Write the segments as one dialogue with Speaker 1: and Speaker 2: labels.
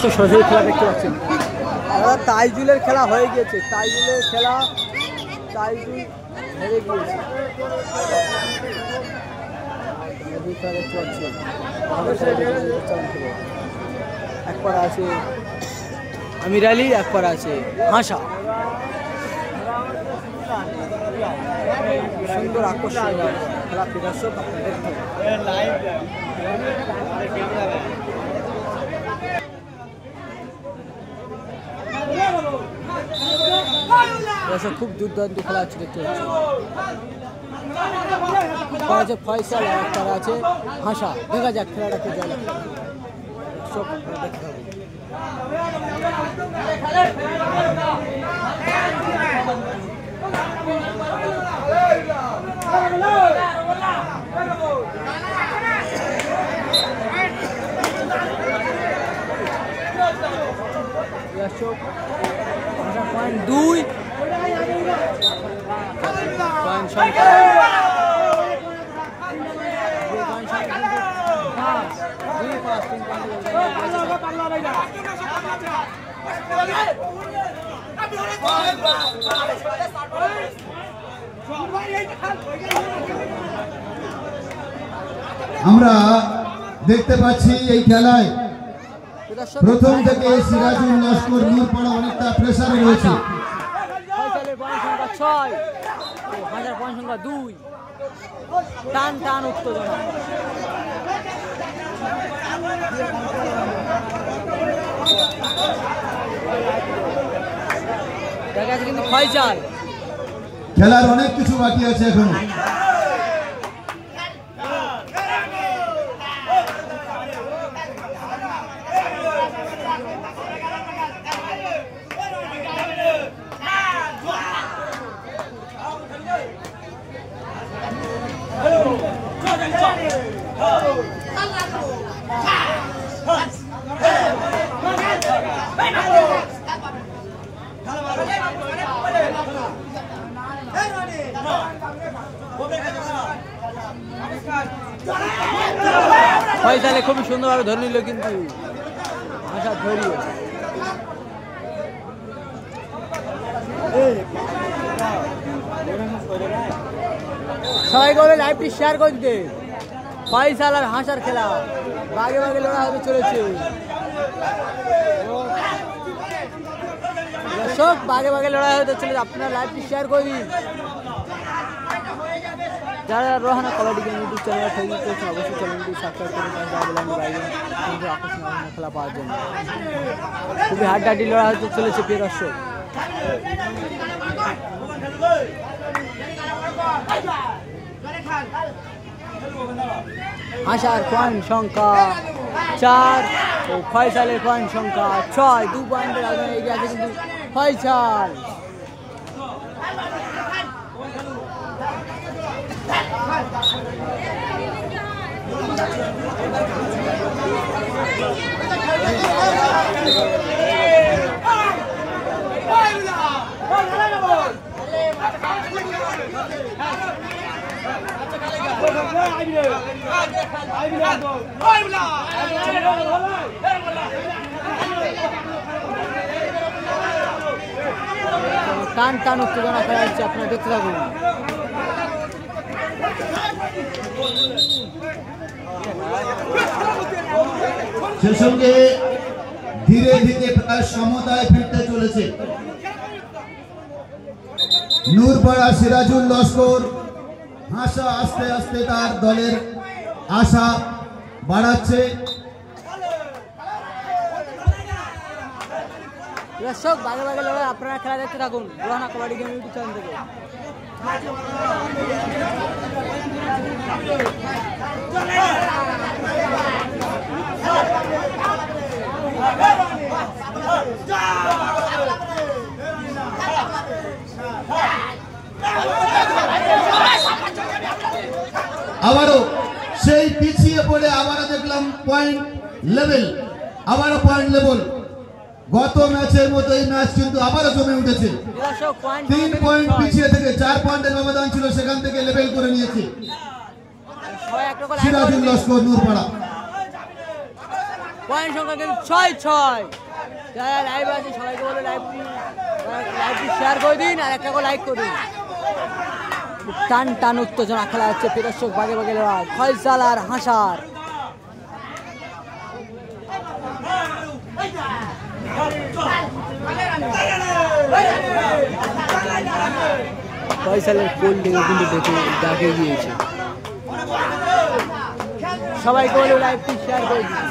Speaker 1: সরাসরি খেলা দেখতে পাচ্ছেন, তাইজুলের খেলা হয়ে গিয়েছে। তাইজুলের খেলা, তাইজুল হেরে গিয়েছে। খেলা দেখতে পাচ্ছেন, একবার আছে আমির আলী, একবার আছে হাসা। সুন্দর আকর্ষণীয় খেলা দর্শক আপনাদের খুব দুর্দান্ত খেলা হচ্ছে দেখতে পাচ্ছি। ফয়সাল আর একটা আছে হাসা। দেখা যাক খেলাটাকে জয় সব দেখতে হবে। পয়েন্ট 2 পয়েন্ট সংখ্যা
Speaker 2: আমরা দেখতে পাচ্ছি এই খেলায় প্রথম থেকে সিরাজুল লস্কর নূরপাড়া অনেকটা প্রেসারে রয়েছে।
Speaker 1: পয়েন্ট সংখ্যা 2, টান টান উত্তেজনা। দেখা যাচ্ছে কিন্তু ফয়সাল
Speaker 2: খেলার অনেক কিছু বাকি আছে এখনো।
Speaker 1: ফয়সালে খুবই সুন্দরভাবে ধরে নিল, কিন্তু আশা ধরিয়ে সবাই করে লাইভটি শেয়ার করে দিতে। ফয়সাল আর হাসার খেলা বাগে বাগে লড়া হতে চলেছে। দর্শক বাগে বাগে লড়াই হতে চলেছে, আপনারা লাইভটি শেয়ার করে দিন। যারা Rohana kabaddi game YouTube channel Facebook page অবশ্যই চ্যানেলটি সাবস্ক্রাইব করুন আকর্ষণীয় খেলা পাওয়ার জন্য। খুবই হাড্ডাহাড্ডি লড়াই হতে চলেছে প্রিয় দর্শক। হাসার পয়েন্ট সংখ্যা 4 ও ফয়সালের পয়েন্ট সংখ্যা 6। 2 পয়েন্টের আগে এগিয়ে আছে কিন্তু ফয়সাল। টান টান উত্তেজনা খেলা হচ্ছে, আপনারা দেখতে থাকুন।
Speaker 2: সে সঙ্গে ধীরে ধীরে প্রায় সমতায় ফিরতে চলেছে। নূরপাড়া সিরাজুল লস্কর হাসা আস্তে আস্তে তার দলের আশা বাড়াচ্ছে।
Speaker 1: দর্শক বাগে বাগে লড়াই, আপনারা খেলা দেখতে থাকুন Rohana kabaddi game YouTube channel থেকে।
Speaker 2: আবারও সেই পিছিয়ে পড়ে আবারও দেখলাম পয়েন্ট লেভেল, আবারও পয়েন্ট লেভেল। গত ম্যাচের মতো এই ম্যাচ কিন্তু আবারও জমে উঠেছে। 3 পয়েন্ট পিছিয়ে থেকে 4 পয়েন্টের ব্যবধান ছিল, সেখান থেকে লেভেল করে নিয়েছে সিরাজুল লস্কর নূরপাড়া।
Speaker 1: পয়েন্ট সংখ্যা কিন্তু 6-6। যারা লাইভ আছে সবাইকে বলে লাইভটি শেয়ার করে দিন আর একটা করে লাইক করুন। টান টান উত্তেজনা খেলা হচ্ছে, প্রিয় দর্শক বাগে বাগে লড়াই ফয়সাল আর হাসার। ফয়সালের গোল দেখে কিন্তু ডাকে গিয়েছে। সবাইকে বলে লাইভটি শেয়ার করে দিন।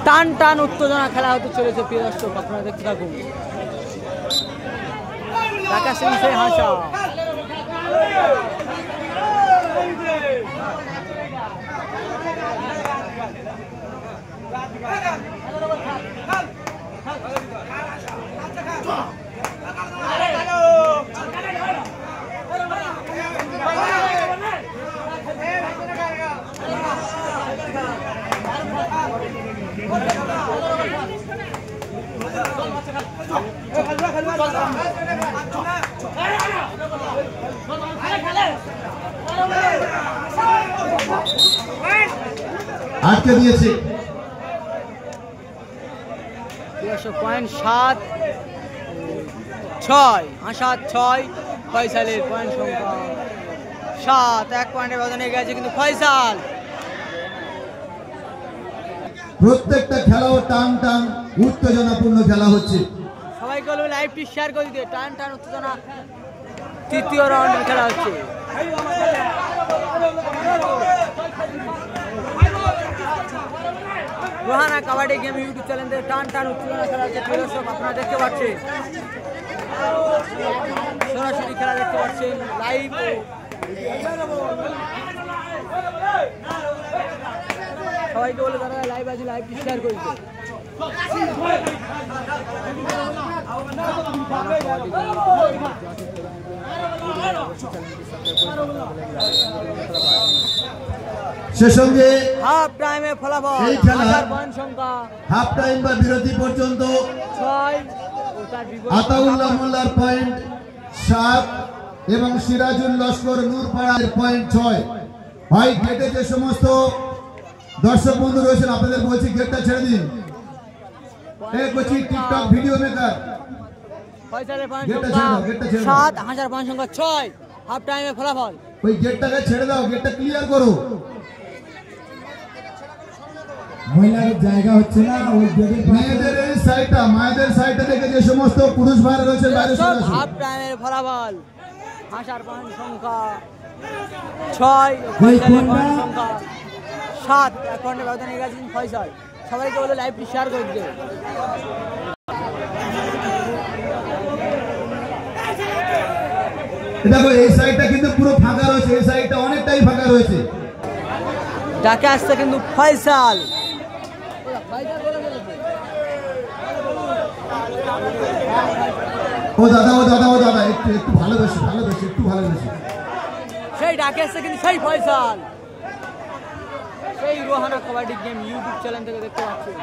Speaker 1: টান টান উত্তেজনা খেলা হতে চলেছে, প্রিয় দর্শক আপনারা দেখতে থাকুন। ঢাকা সিংসে হাসা
Speaker 2: আটকে দিয়েছে।
Speaker 1: পয়েন্ট 7-6, হাসার 6, ফয়সালের পয়েন্ট সংখ্যা 7। 1 পয়েন্টের ব্যবধানে গেছে কিন্তু ফয়সাল।
Speaker 2: প্রত্যেকটা খেলাও টান টান উত্তেজনাপূর্ণ খেলা হচ্ছে।
Speaker 1: সবাইকে বলবো লাইভটি শেয়ার করে দিতে। টান টান উত্তেজনা তৃতীয় রাউন্ডের খেলা হচ্ছে। Rohana kabaddi game YouTube channel থেকে টান টান উত্তেজনা খেলা হচ্ছে, প্রিয় দর্শক আপনারা দেখতে পাচ্ছেন। সরাসরি খেলা দেখতে পাচ্ছেন লাইভ। সবাইকে বলে যারা লাইভ আছে লাইভটি শেয়ার করে দিতে।
Speaker 2: সে সঙ্গে
Speaker 1: হাফ টাইমে ফলাফল
Speaker 2: এই খেলা
Speaker 1: পয়েন্ট সংখ্যা
Speaker 2: হাফ টাইম বা বিরতি পর্যন্ত
Speaker 1: 6।
Speaker 2: আতাউল্লাহ মোল্লার পয়েন্ট 7 এবং সিরাজুল লস্কর নূরপাড়ার পয়েন্ট 6। ভাই গেটে যে সমস্ত দর্শক বন্ধু রয়েছেন আপনাদের বলছি গেটটা ছেড়ে দিন। এই করছি টিকটক ভিডিও মেকার,
Speaker 1: ফয়সালের পয়েন্ট
Speaker 2: গেটটা
Speaker 1: সংখ্যা
Speaker 2: ছেড়ে দাও, গেটটা ছেড়ে দাও।
Speaker 1: 7, হাসার পয়েন্ট সংখ্যা 6। হাফ টাইমে ফলাফল।
Speaker 2: ওই গেটটাকে ছেড়ে দাও, গেটটা ক্লিয়ার করো।
Speaker 3: মহিলার জায়গা হচ্ছে না, ওই গেটের
Speaker 2: মেয়েদের এই সাইডটা, মায়েদের সাইডটা থেকে যে সমস্ত পুরুষ ভাইরা রয়েছে বাইরে চলে আসুন।
Speaker 1: হাফ টাইমের ফলাফল হাসার পয়েন্ট সংখ্যা 6, ফয়সালের পয়েন্ট সংখ্যা 7। 1 পয়েন্টের ব্যবধানে গেছেন ফয়সাল। সবাইকে বলে লাইভটি শেয়ার করে দিতে।
Speaker 2: দেখো এই সাইডটা কিন্তু পুরো ফাঁকা রয়েছে, এই সাইডটা অনেকটাই ফাঁকা রয়েছে।
Speaker 1: ডাকে আসছে কিন্তু ফয়সাল।
Speaker 2: ও দাদা ও দাদা ও দাদা একটু একটু ভালোবেসে ভালোবেসে একটু ভালোবেসে
Speaker 1: সেই ডাকে আসছে কিন্তু সেই ফয়সাল। সেই Rohana kabaddi game YouTube channel থেকে দেখতে পাচ্ছেন।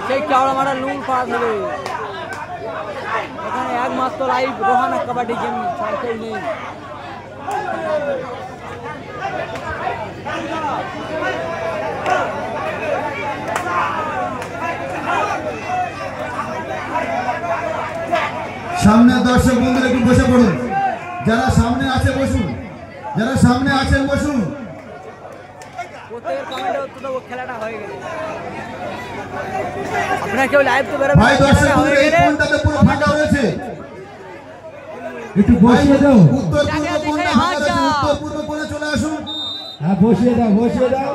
Speaker 1: সেই চাওড়ামারা লুল পাড়া ধরে এখানে একমাত্র লাইভ রোহানা কাবাডি গেম ছাড়া কেউ নেই।
Speaker 2: সামনে দর্শক বন্ধুরা একটু বসে পড়ুন, যারা সামনে আছে বসুন, যারা সামনে আছেন বসুন।
Speaker 1: প্রত্যেকের কমেন্টে উত্তর দেবো খেলাটা হয়ে গেলে। আপনারা কেউ লাইভ তো বেরোবেন
Speaker 2: ভাই দর্শক
Speaker 1: হয়ে
Speaker 2: বন্ধুরা এই
Speaker 1: গেলে
Speaker 2: কোণটাতে পুরো ফাঁকা রয়েছে,
Speaker 3: একটু বসিয়ে দাও।
Speaker 2: উত্তর পূর্ব কোণটা ফাঁকা রয়েছে, উত্তর পূর্ব কোণে চলে আসুন।
Speaker 3: হ্যাঁ বসিয়ে দাও, বসিয়ে দাও।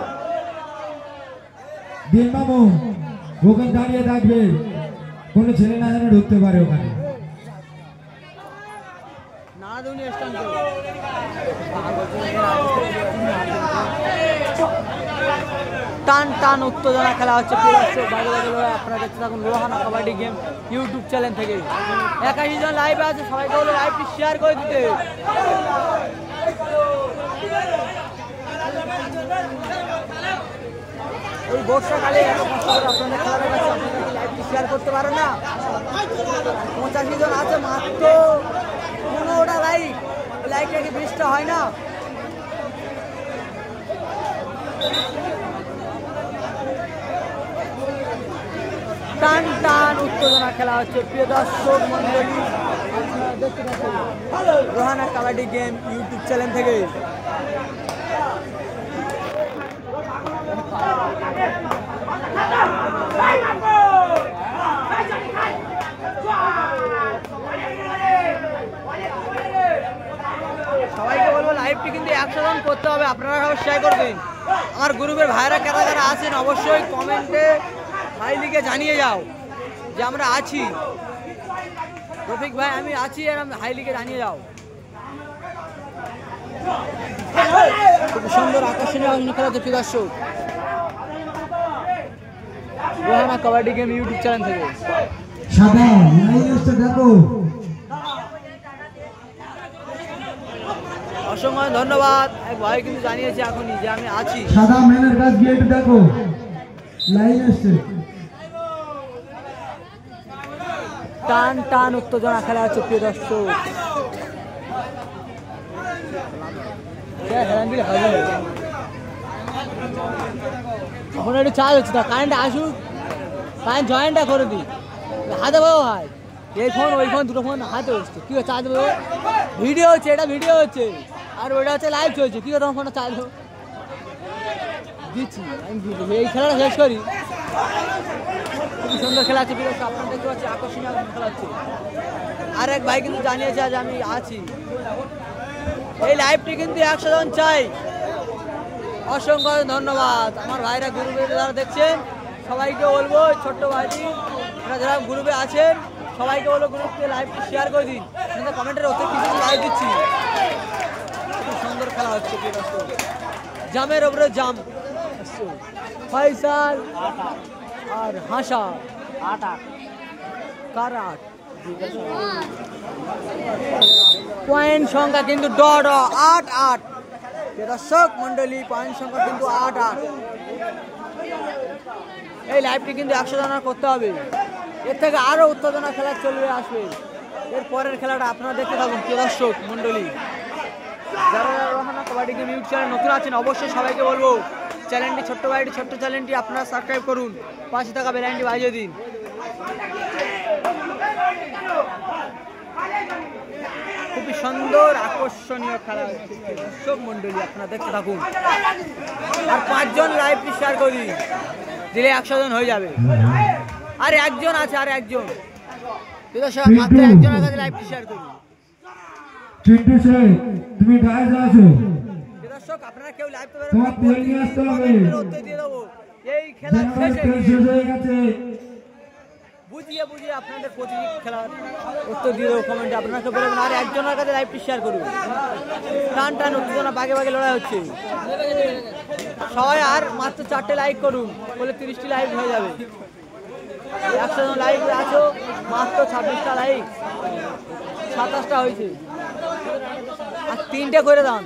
Speaker 3: দিন মামু ওখানে দাঁড়িয়ে থাকবে, কোনো ছেলে না যেন ঢুকতে পারে ওখানে।
Speaker 1: না দুনি স্ট্যান্ড টান টান উত্তেজনা খেলা হচ্ছে, প্রিয় দর্শক বাইরে বাইরে আপনারা দেখতে থাকুন Rohana kabaddi game YouTube channel থেকে। 81 জন লাইভ আছে, সবাইকে বলে লাইভটি শেয়ার করে দিতে। এই বর্ষাকালে এত কষ্ট করে আপনাদের খেলার কাছে আপনারা কি লাইভটি শেয়ার করতে পারেন না? 85 জন আছে মাত্র 15টা লাইক, লাইকটা কি 20টা হয় না? টান টান উত্তেজনা খেলা হচ্ছে প্রিয় দর্শক মন্ডলী, আপনারা দেখতে পাচ্ছেন Rohana kabaddi game YouTube channel থেকে। সবাইকে বলবো লাইভটি কিন্তু 100 জন করতে হবে, আপনারা সবাই শেয়ার করবেন। আমার গ্রুপের ভাইরা কারা কারা আছেন অবশ্যই কমেন্টে হাই লিখে জানিয়ে যাও যে আমরা আছি। রফিক ভাই আমি আছি, আর আমি হাই লিখে জানিয়ে যাও। খুব সুন্দর আকর্ষণীয় খেলা হচ্ছে প্রিয় দর্শক, Rohana kabaddi game YouTube channel থেকে।
Speaker 3: সাদা লাইনটা দেখো,
Speaker 1: অসংখ্য ধন্যবাদ। এক ভাই কিন্তু জানিয়েছে এখনই যে আমি আছি।
Speaker 3: সাদা ম্যানের কাজ গিয়ে একটু দেখো, লাইন আসছে।
Speaker 1: টান টান উত্তেজনা খেলা হচ্ছে প্রিয় দর্শক। এখন একটু চার্জ হচ্ছে না, কারেন্ট আসুক, কারেন্ট জয়েন্টটা করে দিই। হাতে পাবো ভাই, এই ফোন ওই ফোন দুটো ফোন হাতে হচ্ছে, কী চার্জ দেবো? ভিডিও হচ্ছে, এটা ভিডিও হচ্ছে, আর ওইটা হচ্ছে লাইভ চলছে। কী তোমার ফোনটা চার্জ দেবো? দিচ্ছি আমি, এই খেলাটা শেষ করি। খুবই সুন্দর খেলা আছে প্রিয় দর্শক, আপনারা দেখতে পাচ্ছি আকর্ষণীয় খেলা হচ্ছে। আর এক ভাই কিন্তু জানিয়েছে আজ আমি আছি। এই লাইভটি কিন্তু 100 জন চাই। অসংখ্য ধন্যবাদ আমার ভাইরা গ্রুপে যারা দেখছেন, সবাইকে বলবো ছোট্ট ভাইটি যারা গ্রুপে আছেন সবাইকে বলবো গ্রুপকে লাইভটি শেয়ার করে দিন। কমেন্টের ওতে কিছু লাইভ দিচ্ছি। খুব সুন্দর খেলা হচ্ছে প্রিয় দর্শক, জামের ওপরে জাম। ফয়সাল আর হাসা 8-8 কার 8 পয়েন্ট সংখ্যা কিন্তু ডট 8-8 দর্শক মন্ডলী, পয়েন্ট সংখ্যা কিন্তু 8-8। এই লাইভটি কিন্তু 100 জন করতে হবে, এর থেকে আরো উত্তেজনা খেলা চলবে আসবে। এর পরের খেলাটা আপনারা দেখতে থাকুন প্রিয় দর্শক মন্ডলী। যারা Rohana kabaddi game YouTube channel নতুন আছেন অবশ্যই সবাইকে বলবো চ্যানেলটি, ছোট্ট ভাইটি ছোট্ট চ্যানেলটি আপনারা সাবস্ক্রাইব করুন, পাশে থাকা বেল আইকনটি বাজিয়ে দিন। খুবই সুন্দর আকর্ষণীয় খেলা হচ্ছে দর্শক মন্ডলী, আপনারা দেখতে থাকুন। আর 5 জন লাইভটি শেয়ার করি দিলে 100 জন হয়ে যাবে। আর একজন আছে, আর একজন মাত্র একজনের কাছে লাইভটি শেয়ার করি।
Speaker 3: চিন্টু স্যার তুমি গায়ে আছো
Speaker 1: দর্শক, আপনারা কেউ লাইভ
Speaker 3: তোমার তেল নিয়ে আসতে হবে,
Speaker 1: উত্তর দিয়ে দেবো। এই খেলা শেষে
Speaker 3: হয়ে গেছে,
Speaker 1: বুঝিয়ে বুঝিয়ে আপনাদের প্রতিটি খেলার উত্তর দিয়ে দেবো কমেন্টে। আপনাকে বলবেন আর একজনের কাছে লাইভটি শেয়ার করুন। টান টান উত্তেজনা, বাগে বাগে লড়াই হচ্ছে। সবাই আর মাত্র 4টে লাইক করুন, বলে 30টি লাইভ হয়ে যাবে। 100 জন লাইভ আছো, মাত্র 26টা লাইক, 27টা হয়েছে, আর 3টে করে দাম।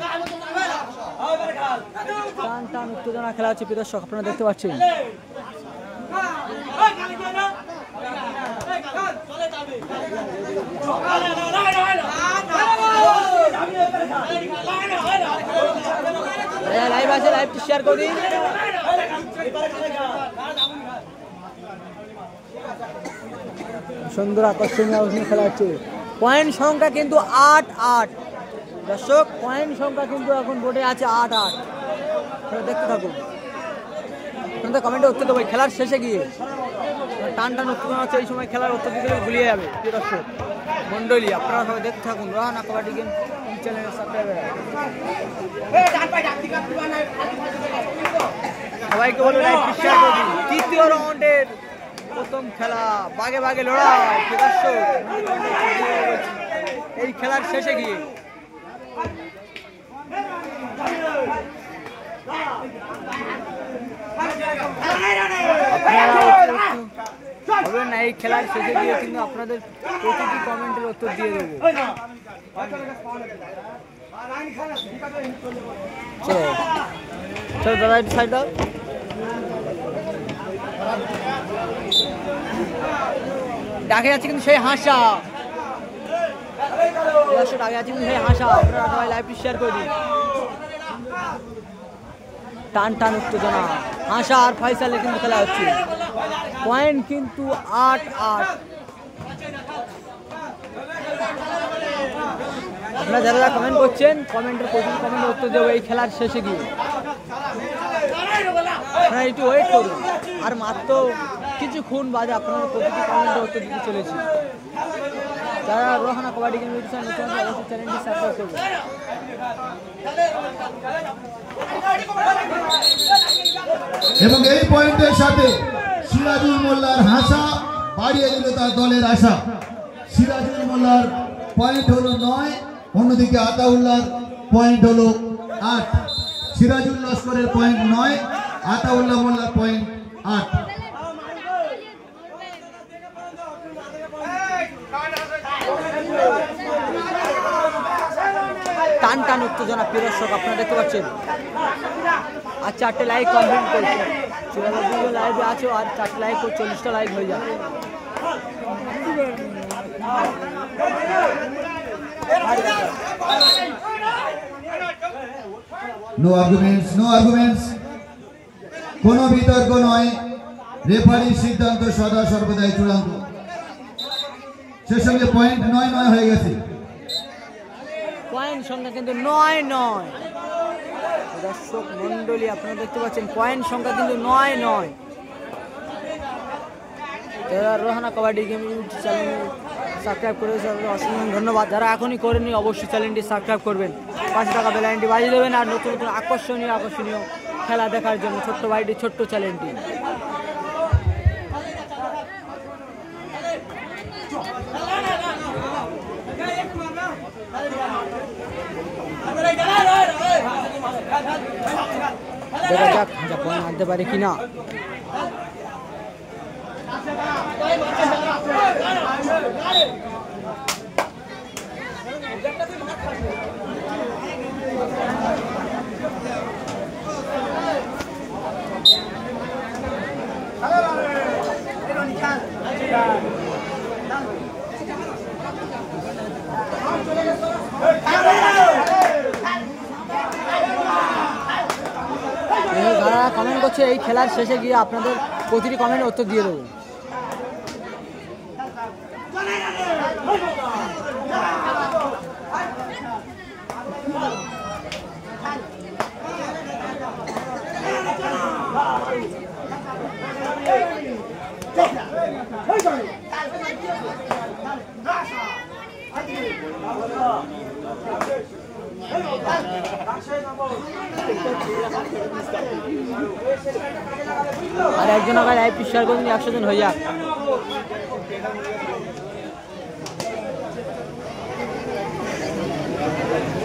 Speaker 1: টান টান উত্তেজনা খেলা হচ্ছে প্রিয় দর্শক, আপনারা দেখতে পাচ্ছেন। লাইভ আছে, লাইভটি শেয়ার করে দিন। সুন্দর আকর্ষণীয় খেলা হচ্ছে। পয়েন্ট সংখ্যা কিন্তু 8-8 দর্শক, পয়েন্ট সংখ্যা কিন্তু এখন বোর্ডে আছে 8-8। দেখতে থাকুন, কমেন্টে উত্তর দেবো খেলার শেষে গিয়ে। টান টান উত্তেজনা হচ্ছে, এই সময় খেলার উত্তর দিতে ভুলিয়ে যাবে প্রিয় দর্শক মন্ডলী। আপনারা সবাই দেখতে থাকুন রোহানা কাবাডি গেম চ্যানেলের সাবস্ক্রাইব। সবাইকে বলবো লাইভটি শেয়ার করে দিন। তৃতীয় রাউন্ডের প্রথম খেলা, বাগে বাগে লড়াই প্রিয় দর্শক, এই খেলার শেষে গিয়ে। বলবেন না, এই খেলার শেষে গিয়ে কিন্তু আপনাদের প্রতিটি কমেন্টের উত্তর দিয়ে দেবো। চলো দাদা, সাইড দাও। ডাকে যাচ্ছে কিন্তু সেই হাসা, ডাকে যাচ্ছে কিন্তু সেই হাসা। আপনারা সবাই লাইভটি শেয়ার করে দিন। টান টান উত্তেজনা, হাসা আর ফয়সালের কিন্তু খেলা হচ্ছে। পয়েন্ট কিন্তু 8-8। আপনারা যারা কমেন্ট করছেন, কমেন্টের প্রতিটি কমেন্টের উত্তর দেবো এই খেলার শেষে গিয়ে। আপনারা একটু ওয়েট করুন, আর মাত্র কিছুক্ষণ বাদে আপনারা প্রতিটি কমেন্টের উত্তর দিতে চলেছি। যারা রোহানা কবাডি গেম অবশ্যই চ্যানেলটি সাবস্ক্রাইব করবেন।
Speaker 2: এবং এই পয়েন্টের সাথে সিরাজুল মোল্লার হাসা বাড়িয়ে দিল তার দলের আশা। সিরাজুল মোল্লার পয়েন্ট হলো 9, অন্যদিকে আতাউল্লাহর পয়েন্ট হলো 8। সিরাজুল লস্করের পয়েন্ট 9, আতাউল্লাহ মোল্লার পয়েন্ট 8।
Speaker 1: টান টান উত্তেজনা প্রিয় দর্শক আপনারা দেখতে পাচ্ছেন। আর 4টে লাইক কমপ্লিট করছে, লাইভে আছো আর 4টে লাইক 40টা লাইক হয়ে যাবে।
Speaker 2: নো আর্গুমেন্টস, কোনো বিতর্ক নয়। রেফারির সিদ্ধান্ত সদা সর্বদাই চূড়ান্ত। সে সঙ্গে পয়েন্ট 9-9 হয়ে গেছে।
Speaker 1: পয়েন্ট সংখ্যা কিন্তু 9-9। দর্শক মন্ডলী আপনারা দেখতে পাচ্ছেন পয়েন্ট সংখ্যা কিন্তু 9-9। যারা Rohana kabaddi game channel subscribe করেছে অসংখ্য ধন্যবাদ। যারা এখনই করেনি অবশ্যই চ্যানেলটি সাবস্ক্রাইব করবেন, 5 টাকা বেল আইকনটি বাজিয়ে দেবেন। আর নতুন নতুন আকর্ষণীয় খেলা দেখার জন্য ছোট্ট বাড়িটি ছোট্ট চ্যানেলটি। দেখা যাক পয়েন্ট আনতে পারে কিনা। যারা কমেন্ট করছে এই খেলার শেষে গিয়ে আপনাদের প্রতিটি কমেন্টের উত্তর দিয়ে দেবো। আর একজন আবার লাইভ শেয়ার করুন, 100 জন হয়ে যাক।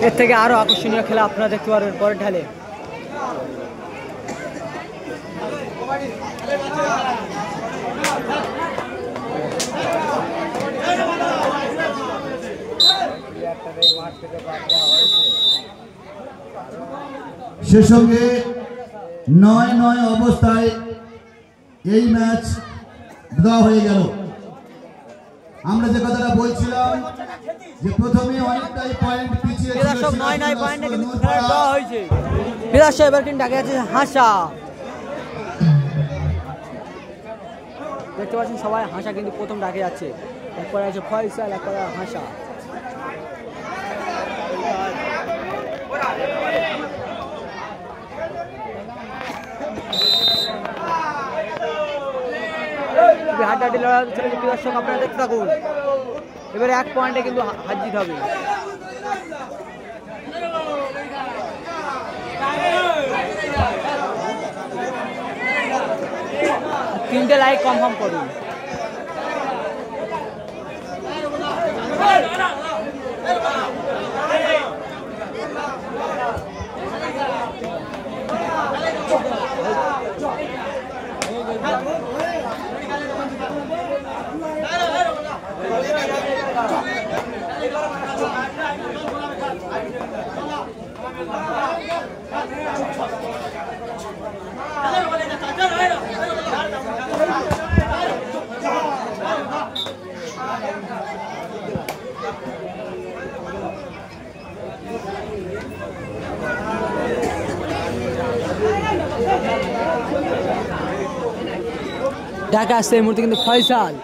Speaker 1: এর থেকে আরো আকর্ষণীয় খেলা আপনারা দেখতে পারবেন পরের ঢালে।
Speaker 2: সে সঙ্গে 9-9 অবস্থায় এই ম্যাচ ড্র হয়ে গেল। আমরা যে কথাটা বলছিলাম যে প্রথমে অনেকটাই পয়েন্ট পিছিয়ে ছিল,
Speaker 1: দর্শক 9-9 পয়েন্টে কিন্তু খেলা ড্র হয়েছে। দর্শক এবার কিন্তু ডাকে আছে হাসা, দেখতে পাচ্ছেন সবাই হাসা কিন্তু প্রথম ডাকে যাচ্ছে, এরপরে আছে ফয়সাল, এরপরে হাসা। হাড্ডাহাড্ডি লড়াই চলেছে দর্শক আপনারা দেখতে থাকুন। এবারে 1 পয়েন্টে কিন্তু হার জিত হবে। 3টে লাইক কনফার্ম করুন। ডাকে আসছে এই মুহূর্তে কিন্তু ফয়সাল।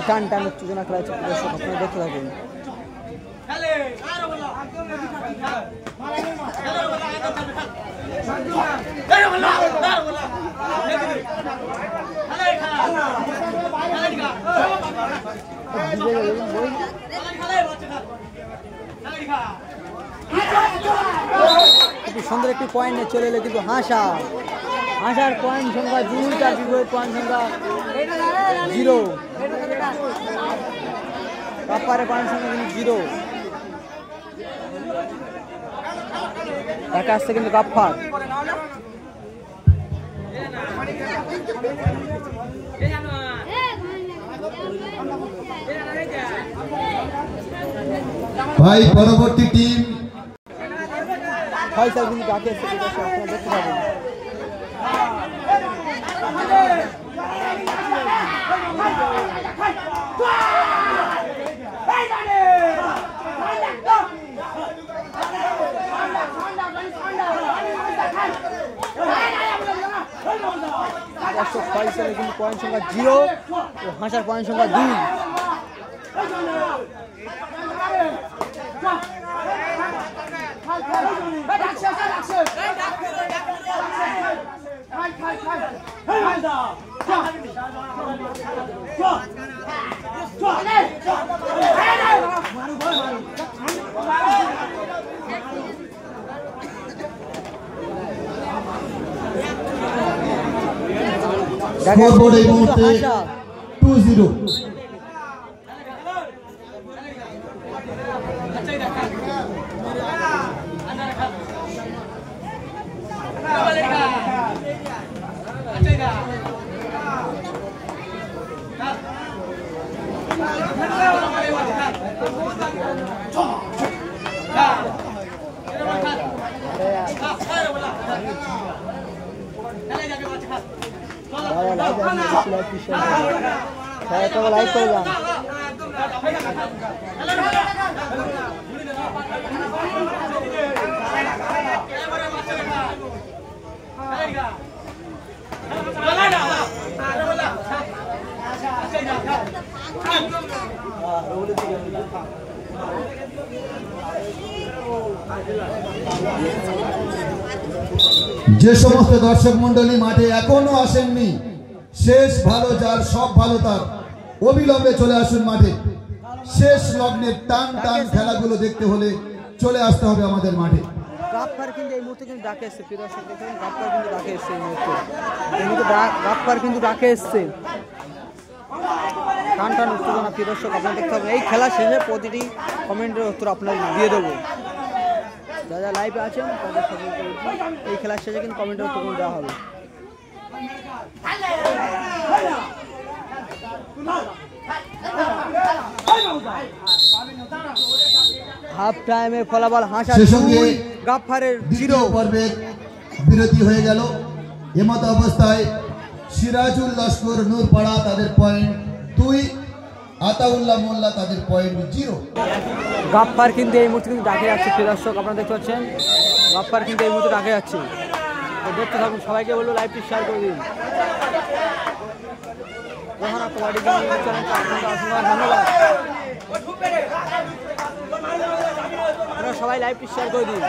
Speaker 1: টান টান উত্তেজনা খেলা হচ্ছে, দর্শক আপনারা দেখতে থাকুন। সুন্দর একটি পয়েন্ট নিয়ে চলে এলো কিন্তু হাসার পয়েন্ট সংখ্যা 2, তার বিপরীত পয়েন্ট সংখ্যা 0। কাপ্পারের পয়েন্ট সংখ্যা কিন্তু 0। তাকে আসছে কিন্তু কাপ্পার।
Speaker 2: ভাই পরবর্তী টিম
Speaker 1: ফয়সাল কিন্তু ডাকে এসে আপনারা দেখতে পাবেন। ফয়সালের কিন্তু পয়েন্ট সংখ্যা 0 ও হাসার পয়েন্ট সংখ্যা 2।
Speaker 2: স্কোরবোর্ড এই মুহূর্তে 2-0।
Speaker 1: লাইক করে যান।
Speaker 2: যে সমস্ত দর্শক মন্ডলী মাঠে এখনো আসেননি, শেষ ভালো যার সব ভালো তার, অবিলম্বে চলে আসুন মাঠে। শেষ লগ্নের টান টান খেলাগুলো দেখতে হলে চলে আসতে হবে আমাদের মাঠে।
Speaker 1: গাপ্পার কিন্তু এই মুহূর্তে কিন্তু ডাকে এসছে, প্রিয় দর্শক দেখুন গাপ্পার কিন্তু ডাকে এসছে এই মুহূর্তে। গাপ্পার কিন্তু ডাকে এসছে। টান টান উত্তেজনা, প্রিয় দর্শক আপনারা দেখতে হবে। এই খেলা শেষে প্রতিটি কমেন্টের উত্তর আপনাদের দিয়ে দেবো। যারা লাইভে আছেন তাদের সকলকে এই খেলার শেষে কিন্তু কমেন্টের উত্তর দেওয়া হবে। হাফ টাইমে ফলাফল হাসা
Speaker 2: সে সঙ্গে
Speaker 1: 2 গাফফারের 0
Speaker 2: দ্বিতীয় পর্বের বিরতি হয়ে গেল। এমত অবস্থায় সিরাজুল লস্কর নূরপাড়া তাদের পয়েন্ট 2, আতাউল্লাহ মোল্লা তাদের পয়েন্ট 0।
Speaker 1: গাফফার কিন্তু এই মুহূর্তে কিন্তু ডাকে যাচ্ছে প্রিয় দর্শক, আপনারা দেখতে পাচ্ছেন গাফফার কিন্তু এই মুহূর্তে ডাকে যাচ্ছে। তো দেখতে থাকুন, সবাইকে বলবো লাইভটি শেয়ার করে দিন। রোহানা কবাডি চ্যানেলকে আপনাদের অসংখ্য ধন্যবাদ। আপনারা সবাই লাইভটি শেয়ার করে দিন।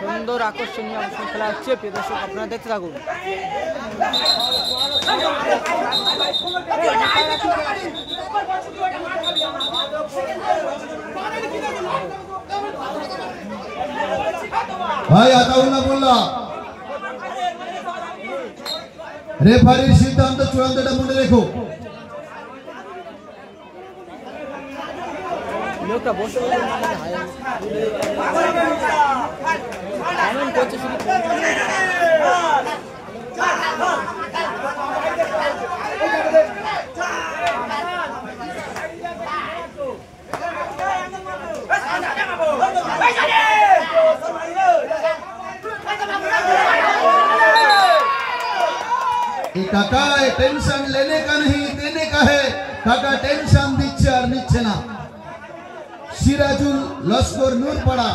Speaker 1: সুন্দর আকর্ষণীয় অংশ খেলা হচ্ছে প্রিয় দর্শক, আপনারা দেখতে থাকুন।
Speaker 2: ভাই আতাউল্লাহ মোল্লা, রেফারির সিদ্ধান্ত চূড়ান্তটা মনে রেখো।
Speaker 1: লোকটা বসে এমন করছে শুধু
Speaker 2: কাকা টেনশন लेने का नहीं देने का है। কাকা টেনশন দিচ্ছে আর নিচ্ছে না। सिराजुल लश्कर नूरपाड़ा,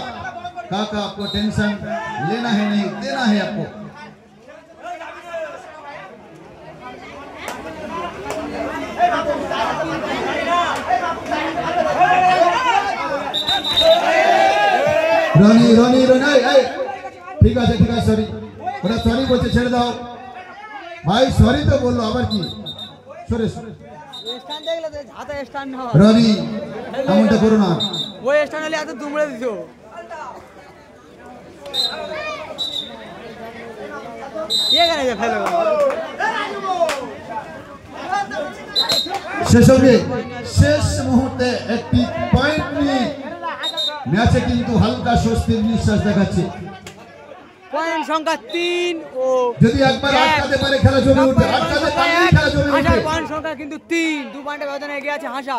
Speaker 2: काका आपको टेंशन लेना है नहीं देना है आपको। রনি রনি রনি এই ঠিক আছে সরি, ওরা সরি বলছে, ছেড়ে দাও ভাই। সরি তো বললো, আবার কি সরে
Speaker 1: স্ট্যান্ড দেখলে হাতে স্ট্যান্ড হয়।
Speaker 2: রনি এমনটা করো না,
Speaker 1: ওই স্ট্যান্ড হলে এত দুমড়ে দিছো। এখানে যে ফেলো
Speaker 2: শেষ মুহূর্তে একটি পয়েন্ট নিয়ে ম্যাচে কিন্তু হালকা স্বস্তির নিঃশ্বাস দেখাচ্ছে।
Speaker 1: পয়েন্ট সংখ্যা 3 ও
Speaker 2: যদি একবার আটকাতে পারে খেলা জমে উঠবে, আটকাতে পারলেই খেলা জমে উঠবে।
Speaker 1: পয়েন্ট সংখ্যা কিন্তু 3, 2 পয়েন্টের ব্যবধানে এগিয়ে আছে হাসা।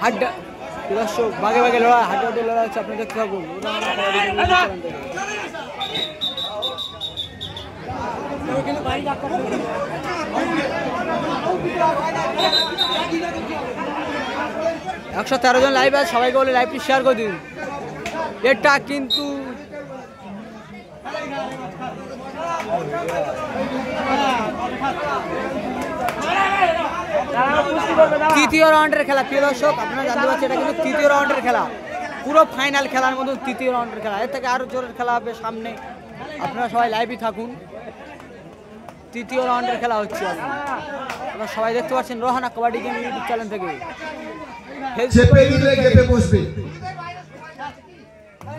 Speaker 1: হাড্ডা দর্শক ভাগে ভাগে লড়াই, হাড্ডাহাড্ডি লড়াই হচ্ছে, আপনি দেখতে থাকুন। একশো 13 জন লাইভ আছে, সবাইকে বলে লাইভটি শেয়ার করে দিন। এটা কিন্তু তৃতীয় রাউন্ডের খেলা প্রিয় দর্শক, আপনারা জানতে পারছেন এটা কিন্তু তৃতীয় রাউন্ডের খেলা, পুরো ফাইনাল খেলার মতো তৃতীয় রাউন্ডের খেলা। এর থেকে আরো জোরের খেলা হবে সামনে, আপনারা সবাই লাইভই থাকুন। তৃতীয় রাউন্ডের খেলা হচ্ছে, আপনারা সবাই দেখতে পাচ্ছেন Rohana kabaddi game YouTube channel থেকে।
Speaker 2: চেপে দিলে গেপে বসবে,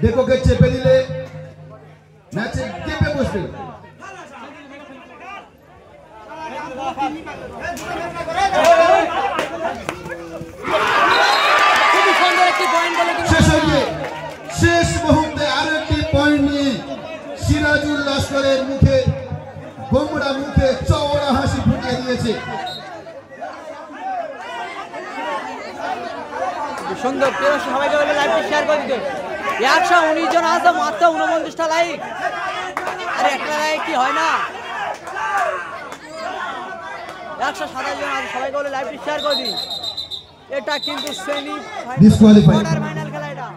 Speaker 2: দেখো কে চেপে দিলে ম্যাচে গেপে বসবে।
Speaker 1: খুবই সুন্দর একটি পয়েন্ট বলে
Speaker 2: শেষ মুহূর্তে আরো একটি পয়েন্ট নিয়ে সিরাজুল লস্করের মুখে গোমড়া মুখে চওড়া হাসি ফুটিয়ে দিয়েছে।
Speaker 1: সুন্দর সবাইকে বলে লাইভটি শেয়ার করে দিতে। 119 জন আছে, মাত্র 29টা লাইক। আর একটা লাইক কি হয় না? 127 জন আছে, সবাইকে বলে লাইভটি শেয়ার করে দিন। এটা কিন্তু সেমি ফাইনাল খেলা, এটা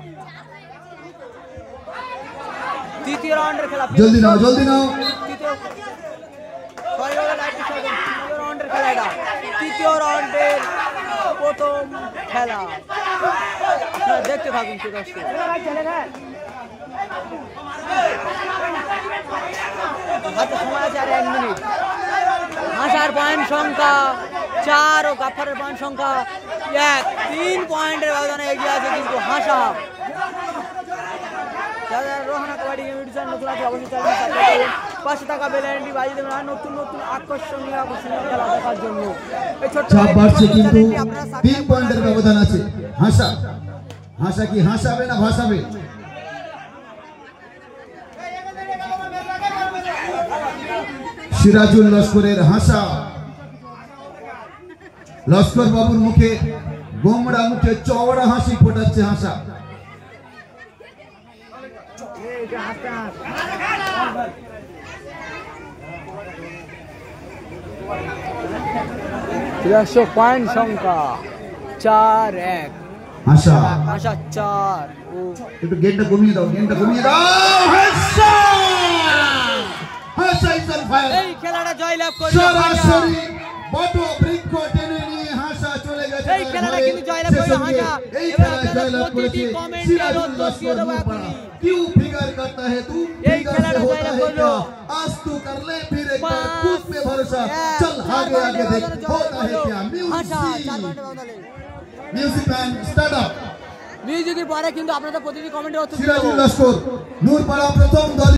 Speaker 1: তৃতীয় রাউন্ডের খেলা।
Speaker 2: জলদি নাও
Speaker 1: সবাই বলে লাইভটি শেয়ার করুন। তৃতীয় রাউন্ডের খেলা, এটা তৃতীয় রাউন্ডের প্রথম খেলা, আপনারা দেখতে থাকুন। হাতে সময় আছে আর 1 মিনিট। হাসার পয়েন্ট সংখ্যা 4 ও গাফফারের পয়েন্ট সংখ্যা 1, 3 পয়েন্টের ব্যবধানে এগিয়ে আছে কিন্তু হাসা। যারা Rohana kabaddi game YouTube channel নতুন আছে অবশ্যই চ্যানেলটি সাবস্ক্রাইব করুন। পাশে থাকা বেল আইকনটি বাজিয়ে দেবেন আর নতুন নতুন আকর্ষণীয় খেলা দেখার জন্য এই ছোট্ট
Speaker 2: চাপ বাড়ছে কিন্তু
Speaker 1: চ্যানেলটি আপনারা
Speaker 2: 3 পয়েন্টের ব্যবধান আছে। হাসা কি হাসাবে না ভাসাবে? সিরাজুল লস্করের হাসা, লস্কর বাবুর মুখে গোমড়া মুখে চওড়া হাসি ফোটাচ্ছে হাসা।
Speaker 1: পয়েন্ট সংখ্যা 4-1
Speaker 2: হাসা
Speaker 1: আশা 4 ও
Speaker 2: একটু গেটটা কমিয়ে দাও, গেটটা কমিয়ে দাও। হাসা হাসা ইজ অন ফায়ার।
Speaker 1: এই খেলাটা জয়লাভ করলো
Speaker 2: সরাসরি বট বৃক্ষ টেনে নিয়ে হাসা চলে গেছে।
Speaker 1: এই খেলাটা কিন্তু জয়লাভ করলো হাসা।
Speaker 2: এই
Speaker 1: এবার
Speaker 2: খেলা
Speaker 1: আপনারা
Speaker 2: জয়লাভ
Speaker 1: প্রতিটি
Speaker 2: করেছে
Speaker 1: কমেন্টের
Speaker 2: সিরাজুল
Speaker 1: উত্তর দিয়ে
Speaker 2: লস্কর
Speaker 1: দেবো
Speaker 2: নূরপাড়া।
Speaker 1: এখনই।
Speaker 2: क्यों फिगर करता है तू?
Speaker 1: এই
Speaker 2: फिगर
Speaker 1: খেলাটা
Speaker 2: से होता
Speaker 1: জয়লাভ
Speaker 2: है
Speaker 1: করলো।
Speaker 2: क्या? आज तू कर ले फिर एक बार
Speaker 1: 5
Speaker 2: खुद पे भरोसा। चल आगे आगे देख होता है क्या?
Speaker 1: হাসা 4
Speaker 2: म्यूजिक
Speaker 1: পয়েন্টের বদলে
Speaker 2: म्यूजिक मैन स्टार्ट अप।
Speaker 1: মিউজিকের পরে কিন্তু আপনাদের প্রতিটি কমেন্টের উত্তর দিয়ে
Speaker 2: সিরাজুল
Speaker 1: দেবো।
Speaker 2: লস্কর নূরপাড়া প্রথম দল।